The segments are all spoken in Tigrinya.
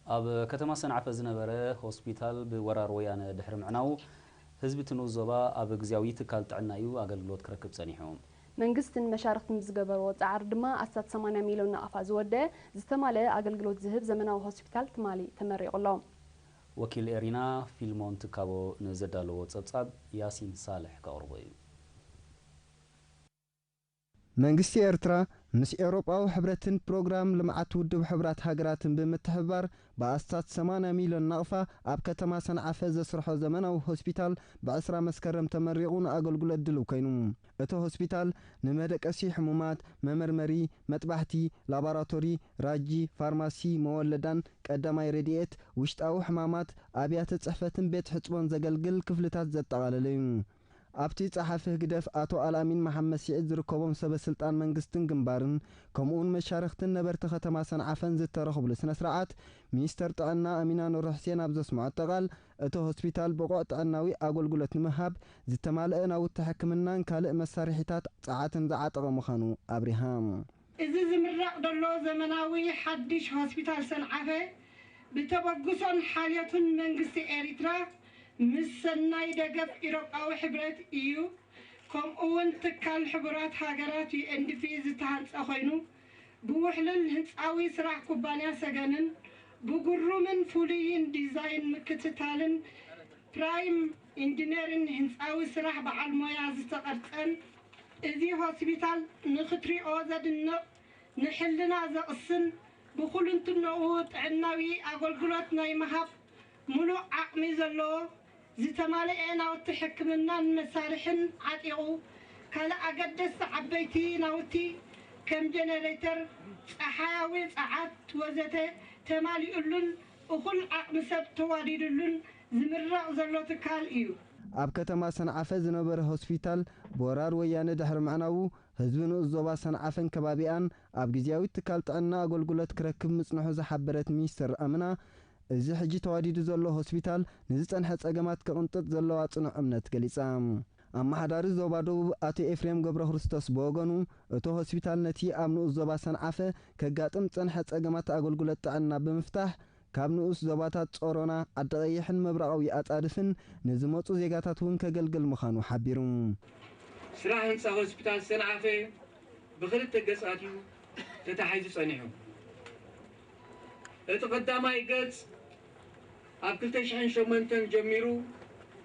أب كتما سنعف زنبرة هوسبيتال بورار ويانا دحر معناو حزب تنوزبا أب جزاويت كالت عنايو أقلقلوت كركب سنيحهم መንግስት መሻርክት ምዝገበሮ ጻዓር ድማ 80 ሚሊዮን አፋዝ ወደ ዝተማለ አገልግሎት ዝህብ ዘመናዊ ሆስፒታል ትማሊ ተመሪቆሎም ወኪል ኤሪና ፊልሞን ትካቦ ነዘዳለው ጸብጻብ ያሲን ሳልሕ ከቅርበዩ መንግስት ኤርትራ ምስ ኤውሮጳው ሕብረትን ፕሮግራም ልምዓት ውድብ ሕብራት ሃገራትን በመተባበር በአስታት 80 ሚሊዮን ናቅፋ አብ ከተማ ሰንዓፈ ዘስርሖ ዘመናዊ ሆስፒታል በ10 መስከረም ተመሪቁን አገልግሎት ድሉ ኮይኑ እቲ ሆስፒታል ንመደቀሲ ሕሙማት መመርመሪ መጥባሕቲ ላቦራቶሪ ራጂ ፋርማሲ መወለዳን ቀዳማይ ረድኤት ውሽጣዊ ሕማማት አብያተ ጽሕፈትን ቤት ሕጽቦን ዘገልግል ክፍልታት ዘጠቃለለ እዩ ኣብቲ ጸሓፊ ግደፍ አቶ አልአሚን መሐመድ ሲዕድ ዝርከቦም ሰበስልጣን መንግስትን ግንባርን ከምኡን መሻርክትን ነበርቲ ከተማ ሰንዓፈን ዝተረኸብሉ ስነ ስርዓት ሚኒስተር ጥዕና አሚና ኑር ሁሴን ኣብ ዘስምዖ ጠቃል እቲ ሆስፒታል ብቑዕ ጥዕናዊ አገልግሎት ንምሃብ ዝተማልአ ናውቲ ሕክምናን ካልእ መሳርሒታት ጸዓትን ዝዓጠቐ ምዃኑ ኣብሪሃም እዚ ዝምረቕ ዘሎ ዘመናዊ ሓድሽ ሆስፒታል ሰንዓፈ ብተበግሶን ሓልዮትን መንግስቲ ኤርትራ مسناي دقف إيروباوي حبرات إيو كم أون تكال حبرات هاجرات يندفي زتهانس أخوينو بوحلن هنساوي سرع كوبانيا سجنن بقرمن فولين ديزاين مكتتالن برايم انجينيرن هنساوي سرع بعلمويا زتقرتن إذي هوسبيتال نختري أوزدن نحلنا زقسن بخلن تنوت عناوي أقولقلات نايمهاب ملو عقمي زلو زتمالئ ناوتي حكمنا مسارحن عطيقو كالا أقدس عبيتي ناوتي كم جنريتر صحاوي صعات وزته تمالي قلن وكل عقم سب تواريدلن زمرق زلو تكال إيو ኣብ ከተማ ሰንዓፈ ዝነበረ ሆስፒታል ቦራር ወያነ ድሕሪ ምዕናው ህዝብን ዞባ ሰንዓፈን ከባቢኣን ኣብ ግዝያዊ ትካል ጥዕና አገልግሎት ክረክብ ምጽንሑ ዝሓበረት ሚኒስተር ኣምና እዚ ሕጂ ተዋዲዱ ዘሎ ሆስፒታል ንዝጸንሐ ጸገማት ከቕንጥጥ ዘለዋ ጽኑዕ እምነት ገሊጻ ኣማሓዳሪ ዞባ ደቡብ አቶ ኤፍሬም ገብረ ክርስቶስ በወገኑ እቲ ሆስፒታል ነቲ ኣብ ንኡስ ዞባ ሰንዓፈ ከጋጥም ጸንሐ ጸገማት አገልግሎት ጥዕና ብምፍታሕ ካብ ንኡስ ዞባታት ጾሮና ዓደቀይሕን መብራቃዊ ኣጻድፍን ንዝመጹ ዜጋታት እውን ከገልግል ምዃኑ ሓቢሩ ስራሕ ህንፃ ሆስፒታል ሰንዓፈ ብኽልተ ገጻት ተታሒዙ ጸኒሑ እቲ ቀዳማይ ገጽ ኣብ 2008 ጀሚሩ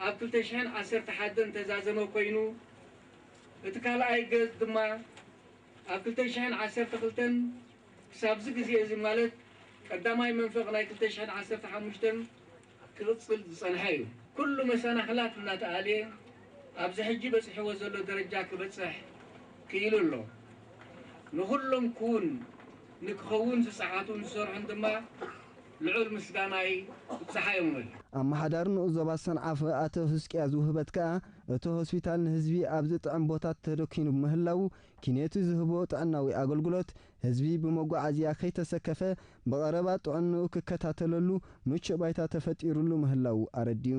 ኣብ 2011 ተዛዘመ ኮይኑ እቲ ካልኣይ ገጽ ድማ ኣብ 2012 ክሳብ ዚ ግዜ እዚ ማለት ቀዳማይ መንፈቅ ናይ 2015 ክቅጽል ዝጸንሐ እዩ ኩሉ መሰናኽላት እናተኣልየ ኣብዚ ሕጂ በጽሕዎ ዘሎ ደረጃ ክበጽሕ ክኢሉ ኣሎ ንኹሎም ኩን ንክኸውን ዝጸዓቱን ዝሰርሑን ድማ ልዑል ምስጋናይ ይብጽሓዮም ወይ ኣማሓዳሪ ንኡስ ዞባ ሰንዓፈ አቶ ህዝቅያስ ውህበት ከዓ እቲ ሆስፒታል ንህዝቢ ኣብ ዝጥዕም ቦታት ተደኪኑ ምህላው ኪነቱ ዝህቦ ጥዕናዊ አገልግሎት ህዝቢ ብመጓዓዝያ ከይተሰከፈ በቀረባ ጥዕንኡ ክከታተለሉ ምቹእ ባይታ ተፈጢሩሉ ምህላው አረዲዩ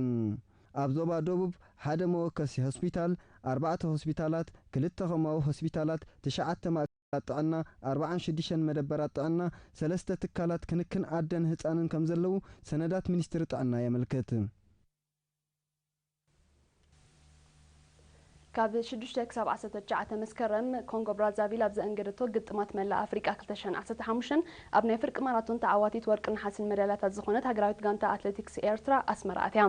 ኣብ ዞባ ደቡብ ሓደ መወከሲ ሆስፒታል 4 ሆስፒታላት 2 ኸማዊ ሆስፒታላት 9 ጥዕና 46 መደበራት ጥዕና 3 ትካላት ክንክን አደን ህፃንን ከም ዘለው ሰነዳት ሚኒስትሪ ጥዕና ያመልከት ካብ 6 ክሳብ 19 መስከረም ኮንጎ ብራዛቪል ኣብ ዘእንገደቶ ግጥማት መላ አፍሪካ 2015 ኣብ ናይ ፍርቂ ማራቶን ተዓዋቲት ወርቅን ሓስን ሜዳልያታት ዝኾነት ሃገራዊት ጋንታ አትሌቲክስ ኤርትራ ኣስመራ ኣትያ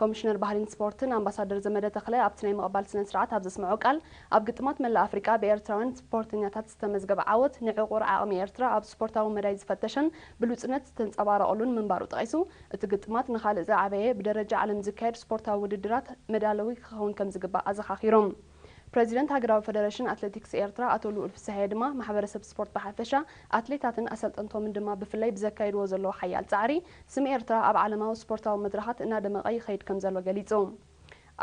ኮሚሽነር ባህልን ስፖርትን አምባሳደር ዘመደ ተክለ ኣብ ትናይ መቀባል ስነ ስርዓት ኣብ ዘስምዑ ቃል ኣብ ግጥማት መላ አፍሪካ በኤርትራውያን ስፖርተኛታት ዝተመዝገበ ዓወት ንዕቁር ዓቕሚ ኤርትራ ኣብ ስፖርታዊ መዳይ ዝፈተሸን ብሉጽነት ዝተንጸባረቐሉን ምንባሩ ጠቂሱ እቲ ግጥማት ንኻልእ ዝዓበየ ብደረጃ ዓለም ዝካየድ ስፖርታዊ ውድድራት መዳለዊ ክኸውን ከም ዝግባእ ኣዘኻኺሮም ፕሬዚደንት ሃገራዊ ፌደሬሽን አትሌቲክስ ኤርትራ አቶ ልዑል ፍስሐ ድማ ማሕበረሰብ ስፖርት በሓፈሻ አትሌታትን አሰልጠንቶምን ድማ ብፍላይ ብዘካይድዎ ዘሎ ሓያል ጻዕሪ ስም ኤርትራ ኣብ ዓለማዊ ስፖርታዊ መድረኻት እናደመቐ ይኸይድ ከም ዘሎ ገሊጹ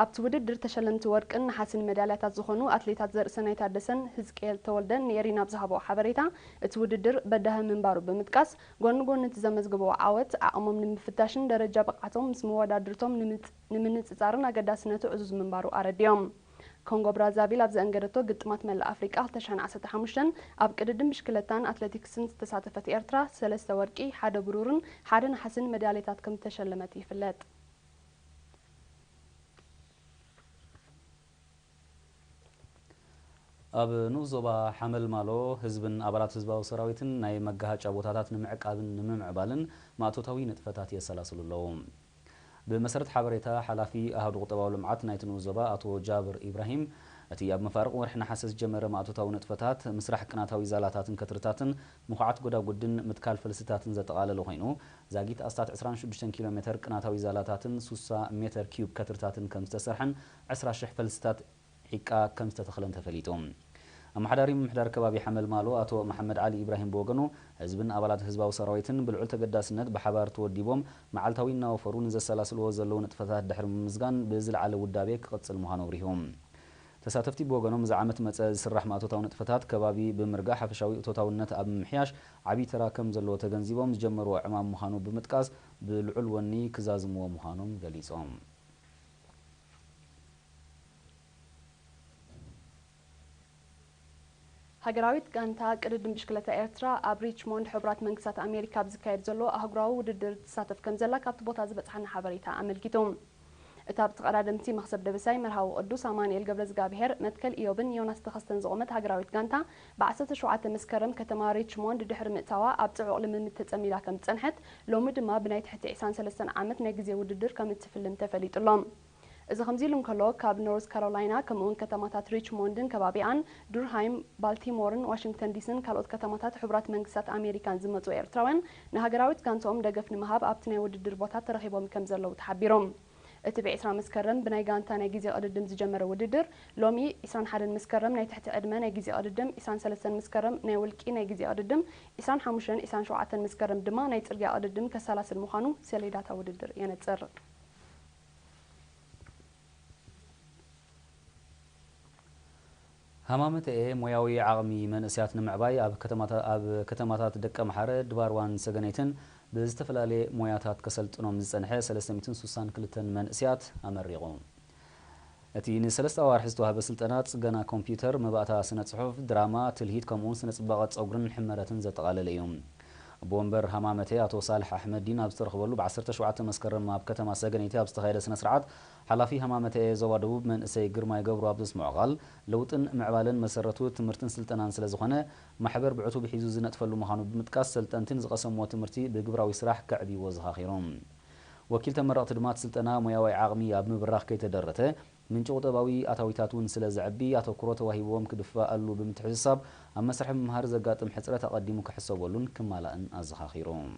ኣብቲ ውድድር ተሸለምቲ ወርቅን ሓስን ሜዳልያታት ዝኾኑ አትሌታት ዘርእሰናይ ታደሰን ህዝቅኤል ተወልደን ንኤሪና ብዝሃበኦ ሓበሬታ እቲ ውድድር በዳህ ምንባሩ ብምጥቃስ ጎኒ ጎኒ እቲ ዘመዝግበዎ ዓወት ዓቕሞም ንምፍታሽን ደረጃ ብቕዓቶም ምስ መወዳድርቶም ንምንጽጻርን ኣገዳስነቱ ዕዙዝ ምንባሩ ኣረድዮም ኮንጎ ብራዛቪል ኣብ ዘእንገደቶ ግጥማት መላእ ኣፍሪቃ 2015 ኣብ ቅድድም ብሽክለታን ኣትሌቲክስን ዝተሳተፈት ኤርትራ 3 ወርቂ 1 ብሩርን 1 ነሓስን ሜዳልያታት ከም ተሸለመት ይፍለጥ። ኣብ ንዞባ ሓመል ማሎ ህዝብን ኣባላት ህዝባዊ ሰራዊትን ናይ መጋሃጫ ቦታታት ንምዕቃብን ንምምዕባልን ማእቶታዊ ንጥፈታት የሰላስሉ ኣለዉ። ብመሰረት ሓበሬታ ሓላፊ ኣህዱ ቁጠባዊ ልምዓት ናይቲ ንዞባ ኣቶ ጃብር ኢብራሂም እቲ ኣብ መፋርቕ ወርሒ ነሓሰ ዝጀመረ ማእቶታዊ ንጥፈታት ምስራሕ ቅናታዊ ዛላታትን ከትርታትን ምኹዓት ጎዳጉድን ምትካል ፈልስታትን ዘጠቓለለ ኮይኑ ዛጊት ኣስታት 26 ኪሎ ሜትር ቅናታዊ ዛላታትን 60 ሜትር ኪዩብ ከትርታትን ከም ዝተሰርሐን 20,000 ፈልስታት ዒቃ ከም ዝተተኸለን ተፈሊጦም። ኣመሓዳሪ ምምሕዳር ከባቢ ሓመል ማሎ ኣቶ መሐመድ ዓሊ ኢብራሂም ብወገኑ ህዝብን ኣባላት ህዝባዊ ሰራዊትን ብልዑል ተገዳስነት ብሓባር ተወዲቦም መዓልታዊ እናወፈሩ ንዘሰላስልዎ ዘለዉ ንጥፈታት ድሕሪ ምምዝጋን ብዝለዓለ ውዳቤ ክቕፅል ምዃኑ ኣብሪሆም። ተሳተፍቲ ብወገኖም እዚ ዓመት መፀ ዝስራሕ ማእቶታዊ ንጥፈታት ከባቢ ብምርጋሕ ሓፈሻዊ እቶታውነት ኣብ ምምሕያሽ ዓብዪ ተራ ከም ዘለዎ ተገንዚቦም ዝጀመርዎ ዕማም ምዃኑ ብምጥቃስ ብልዑል ወኒ ክዛዝምዎ ምዃኖም ገሊፆም። ሃገራዊት ጋንታ ቅድድም ብሽክለታ ኤርትራ ኣብ ሪችሞንድ ሕቡራት መንግስታት ኣሜሪካ ዝካየድ ዘሎ ኣህጉራዊ ውድድር ትሳተፍ ከም ዘላ ካብቲ ቦታ ዝበፅሐና ሓበሬታ ኣመልኪቶም። እታ ብተቐዳደምቲ መክሰብ ደበሳይ መርሃዊ ቅዱስ ኣማንኤል ገብረ ዝጋብሔር መትከል ኢዮብን ዮናስ ተኸስተን ዝቆመት ሃገራዊት ጋንታ ብ17 መስከረም ከተማ ሪችሞንድ ድሕሪ ምእታዋ ኣብ ጽዑቕ ልምምድ ተጸሚዳ ከም ዝጸንሐት ሎሚ ድማ ብናይ ትሕቲ 23 ዓመት ናይ ግዜ ውድድር ከም እትፍልም ተፈሊጡሎም። እዚ ከምዚ ኢሉ እንከሎ ካብ ኖርዝ ካሮላይና ከምኡውን ከተማታት ሪችሞንድን ከባቢኣን ዱርሃይም ባልቲሞርን ዋሽንግተን ዲሲን ካልኦት ከተማታት ሕቡራት መንግስታት ኣሜሪካን ዝመፁ ኤርትራውያን ንሃገራዊት ጋንትኦም ደገፍ ንምሃብ ኣብቲ ናይ ውድድር ቦታ ተረኺቦም ከም ዘለዉ ተሓቢሮም። እቲ ብ20 መስከረም ብናይ ጋንታ ናይ ግዜ ቅድድም ዝጀመረ ውድድር ሎሚ 21 መስከረም ናይ ትሕቲ ዕድመ ናይ ግዜ ቅድድም 23 መስከረም ናይ ውልቂ ናይ ግዜ ቅድድም 25 27 መስከረም ድማ ናይ ጽርግያ ቅድድም ከሰላስል ምዃኑ ሰሌዳታ ውድድር የነጽር። ሃማመት ሞያዊ ዓቕሚ መንእስያት ንምዕባይ ኣብ ከተማታት ደቀ መሓረ ድባርዋን ሰገነይትን ብዝተፈላለየ ሞያታት ከሰልጥኖም ዝጸንሐ 362 መንእስያት ኣመሪቑ። እቲ ን3 ኣዋርሒ ዝተዋህበ ስልጠናት ጽገና ኮምፒውተር፣ መባእታ ስነ ጽሑፍ፣ ድራማ፣ ትልሂት ከምኡውን ስነ ጽባቐ ጸጉርን ሕመረትን ዘጠቓለለ እዩ። ቦምበር ሃማመቴ ኣቶ ሳልሕ ኣሕመዲን ኣብ ዝተረኽበሉ ብ17 መስከረም ኣብ ከተማ ሰገነይቲ ኣብ ዝተኻየደ ስነ ስርዓት ሓላፊ ሃማመቴ ዞባ ደቡብ መንእሰይ ግርማይ ገብሩ ኣብ ዘስምዖ ቃል ለውጥን ምዕባልን መሰረቱ ትምህርትን ስልጠናን ስለ ዝኾነ ማሕበር ብዕቱብ ሒዙ ዝነጥፈሉ ምዃኑ ብምጥቃስ ሰልጠንትን ዝቐሰምዎ ትምህርቲ ብግብራዊ ስራሕ ከዕብይዎ ዘኻኺሮም። ወኪል ተመረቕቲ ድማ ስልጠና ሞያዊ ዓቕሚ ኣብ ምብራኽ ከይተደረተ ምንጭ ቁጠባዊ ኣታዊታት እውን ስለ ዝዕቢ ኣተኩሮ ተዋሂቦም ክድፋኣሉ ብምትሕስሳብ ኣብ መስርሕ ምምሃር ዘጋጥም ሕፅረት ኣቐዲሙ ክሕሰበሉን ክማላእን ኣዘኻኺሮም።